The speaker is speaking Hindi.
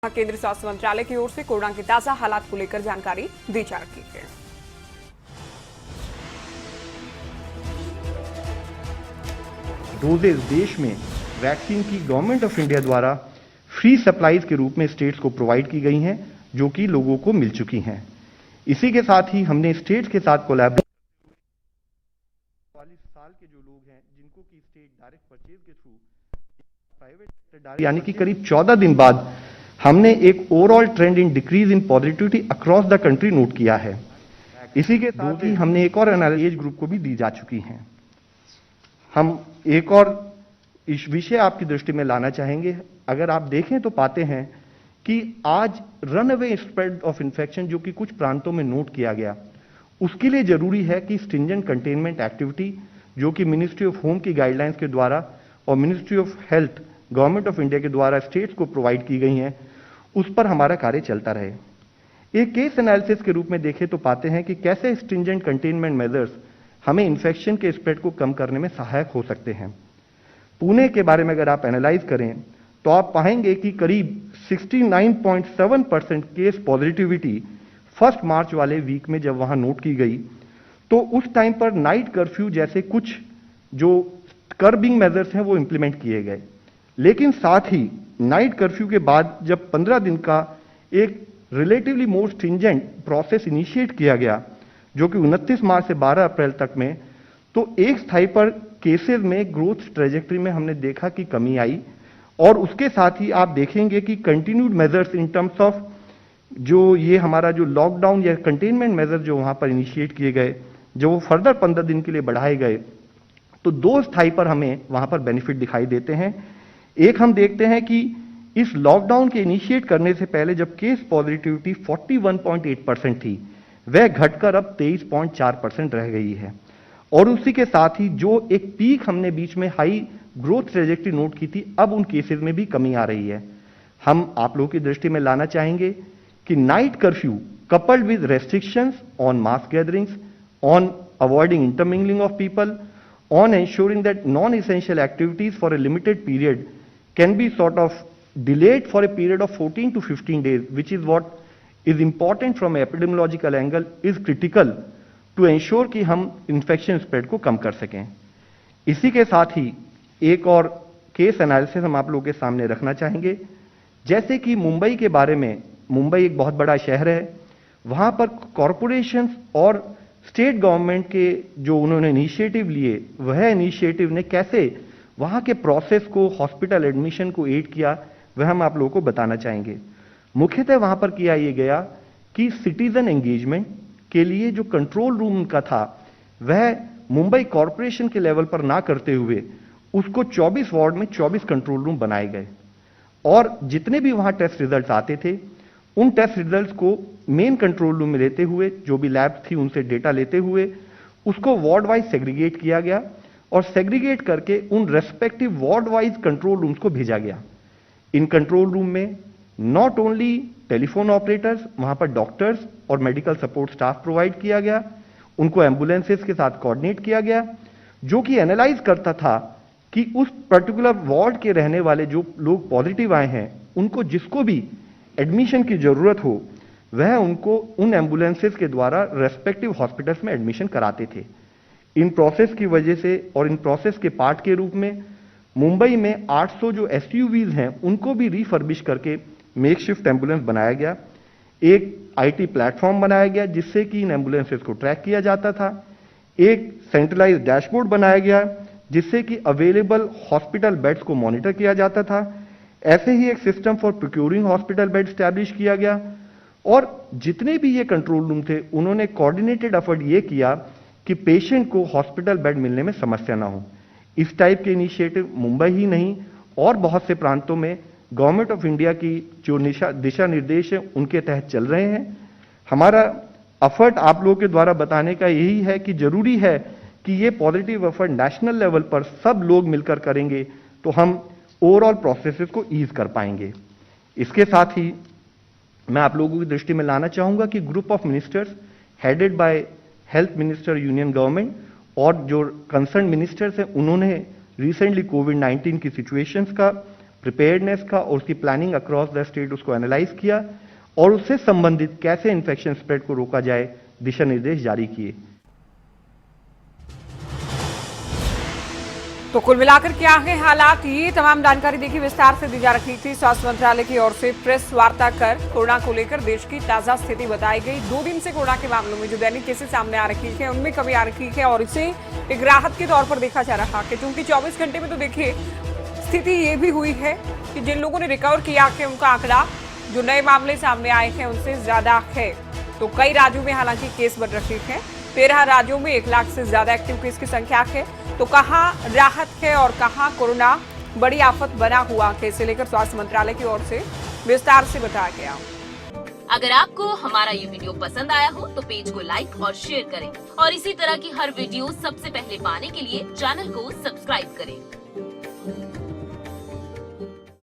केंद्रीय स्वास्थ्य मंत्रालय की ओर से कोरोना के ताजा हालात को लेकर जानकारी दी जा रही है। डोजेज देश में वैक्सीन की गवर्नमेंट ऑफ इंडिया द्वारा फ्री सप्लाईज के रूप में स्टेट्स को प्रोवाइड की गई हैं, जो कि लोगों को मिल चुकी हैं। इसी के साथ ही हमने स्टेट्स के साथ कोलैबोरेट 40 साल के जो लोग हैं जिनको की स्टेट डायरेक्ट परचेज के थ्रू प्राइवेट यानी कि करीब 14 दिन बाद हमने एक overall trend in decrease in positivity across the country note किया है। इसी के साथ ही हमने एक और एनालिसिस एज ग्रुप को भी दी जा चुकी हैं। हम एक और इस विषय आपकी दृष्टि में लाना चाहेंगे। अगर आप देखें तो पाते हैं कि आज रनअवे स्प्रेड ऑफ इन्फेक्शन जो कि कुछ प्रांतों में नोट किया गया, उसके लिए जरूरी है कि स्ट्रिंजेंट कंटेनमेंट एक्टिविटी जो कि मिनिस्ट्री ऑफ होम की गाइडलाइंस के द्वारा और ministry of health government of India के द्वारा स्टेट्स को प्रोवाइड की गई हैं, उस पर हमारा कार्य चलता रहे। एक केस एनालिसिस के रूप में देखें तो पाते हैं कि कैसे स्ट्रिंजेंट कंटेनमेंट मेजर्स हमें इन्फेक्शन के स्प्रेड को कम करने में सहायक हो सकते हैं। पुणे के बारे में अगर आप एनालाइज करें तो आप पाएंगे कि करीब 69.7% केस पॉजिटिविटी 1 मार्च वाले वीक में जब वहां नोट की गई, तो उस टाइम पर नाइट कर्फ्यू जैसे कुछ जो कर्बिंग मेजर्स हैं वो इंप्लीमेंट किए गए। लेकिन साथ ही नाइट कर्फ्यू के बाद जब 15 दिन का एक रिलेटिवली मोर स्ट्रिंजेंट प्रोसेस इनिशिएट किया गया, जो कि 29 मार्च से 12 अप्रैल तक में, तो एक स्थाई पर केसेस में ग्रोथ ट्रेजेक्ट्री में हमने देखा कि कमी आई। और उसके साथ ही आप देखेंगे कि continued measures in terms of जो ये हमारा जो लॉकडाउन या कंटेनमेंट मेजर जो वहां पर इनिशिएट किए गए, जो वो फर्दर 15 दिन के लिए बढ़ाए गए, तो 2 स्थाई पर हमें वहां पर बेनिफिट दिखाई देते हैं। एक हम देखते हैं कि इस लॉकडाउन के इनिशिएट करने से पहले जब केस पॉजिटिविटी 41.8% थी, वह घटकर अब 23.4% रह गई है। और उसी के साथ ही जो एक पीक हमने बीच में हाई ग्रोथ ट्रेजेक्ट्री नोट की थी, अब उन केसेस में भी कमी आ रही है। हम आप लोगों की दृष्टि में लाना चाहेंगे कि night curfew coupled with restrictions on mass gatherings, on avoiding intermingling of people, on ensuring that non-essential activities for a limited period can be sort of delayed for a period of 14 to 15 days, which is what is important from an epidemiological angle, is critical to ensure कि हम infection spread को कम कर सकें। इसी के साथ ही एक और केस एनालिसिस हम आप लोगों के सामने रखना चाहेंगे। जैसे कि मुंबई के बारे में, मुंबई एक बहुत बड़ा शहर है, वहां पर कॉरपोरेशंस और स्टेट गवर्नमेंट के जो उन्होंने इनिशिएटिव लिए, वह इनिशिएटिव ने कैसे वहां के प्रोसेस को, हॉस्पिटल एडमिशन को एड किया, वह हम आप लोगों को बताना चाहेंगे। मुख्यतः वहां पर किया ये गया कि सिटीजन एंगेजमेंट के लिए जो कंट्रोल रूम का था, वह मुंबई कॉरपोरेशन के लेवल पर ना करते हुए उसको 24 वार्ड में 24 कंट्रोल रूम बनाए गए। और जितने भी वहां टेस्ट रिजल्ट्स आते थे, उन टेस्ट रिजल्ट्स को मेन कंट्रोल रूम में लेते हुए, जो भी लैब थी उनसे डेटा लेते हुए, उसको वार्ड वाइज सेग्रीगेट किया गया और सेग्रीगेट करके उन respective ward wise control rooms को भेजा गया। इन कंट्रोल रूम में नॉट ओनली टेलीफोन ऑपरेटर्स, वहां पर डॉक्टर्स और मेडिकल सपोर्ट स्टाफ प्रोवाइड किया गया, उनको एम्बुलेंसेस के साथ कोऑर्डिनेट किया गया, जो कि एनालाइज करता था कि उस पर्टिकुलर वार्ड के रहने वाले जो लोग पॉजिटिव आए हैं, उनको जिसको भी एडमिशन की जरूरत हो, वह उनको उन एम्बुलेंसेस के द्वारा रेस्पेक्टिव हॉस्पिटल्स में एडमिशन कराते थे। इन प्रोसेस की वजह से और इन प्रोसेस के पार्ट के रूप में मुंबई में 800 जो एसयूवीज हैं, उनको भी रिफर्बिश करके मेकशिफ्ट एम्बुलेंस बनाया गया। एक आईटी प्लेटफॉर्म बनाया गया जिससे कि इन एम्बुलेंसेस को ट्रैक किया जाता था। एक सेंट्रलाइज्ड डैशबोर्ड बनाया गया जिससे कि अवेलेबल हॉस्पिटल बेड्स को मॉनिटर किया जाता था। ऐसे ही एक system for procuring hospital bed establish किया गया। और जितने भी ये कंट्रोल रूम थे, उन्होंने कोऑर्डिनेटेड एफर्ट ये किया कि पेशेंट को हॉस्पिटल बेड मिलने में समस्या ना हो। इस टाइप के इनिशिएटिव मुंबई ही नहीं और बहुत से प्रांतों में गवर्नमेंट ऑफ इंडिया की जो दिशा निर्देश है उनके तहत चल रहे हैं। हमारा एफर्ट आप लोगों के द्वारा बताने का यही है कि जरूरी है कि ये पॉजिटिव एफर्ट नेशनल लेवल पर सब लोग मिलकर करेंगे तो हम ओवरऑल प्रोसेसेस को ईज कर पाएंगे। इसके साथ ही मैं आप लोगों की दृष्टि में लाना चाहूंगा कि group of ministers headed by health minister union government और जो कंसर्न मिनिस्टर्स हैं, उन्होंने रिसेंटली कोविड-19 की सिचुएशंस का प्रिपेयर्डनेस का और उसकी प्लानिंग अक्रॉस द स्टेट उसको एनालाइज किया और उससे संबंधित कैसे इन्फेक्शन स्प्रेड को रोका जाए दिशा निर्देश जारी किए। तो कुल मिलाकर क्या है हालात, ये तमाम जानकारी देखिए विस्तार से दी जा रही थी। स्वास्थ्य मंत्रालय की ओर से प्रेस वार्ता कर कोरोना को लेकर देश की ताजा स्थिति बताई गई। 2 दिन से कोरोना के मामलों में जो दैनिक केसेस सामने आ रही है उनमें कमी आ रही है और इसे एक राहत के तौर पर देखा जा रहा है, क्योंकि 24 घंटे में तो देखिए स्थिति ये भी हुई है कि जिन लोगों ने रिकवर किया है उनका आंकड़ा जो नए मामले सामने आए हैं उनसे ज्यादा है। तो कई राज्यों में हालांकि केस बढ़ रहे हैं, 13 राज्यों में 1 लाख से ज्यादा एक्टिव केस की संख्या है। तो कहां राहत है और कहां कोरोना बड़ी आफत बना हुआ है, इसे लेकर स्वास्थ्य मंत्रालय की ओर से विस्तार से बताया गया। अगर आपको हमारा ये वीडियो पसंद आया हो तो पेज को लाइक और शेयर करें और इसी तरह की हर वीडियो सबसे पहले पाने के लिए चैनल को सब्सक्राइब करें।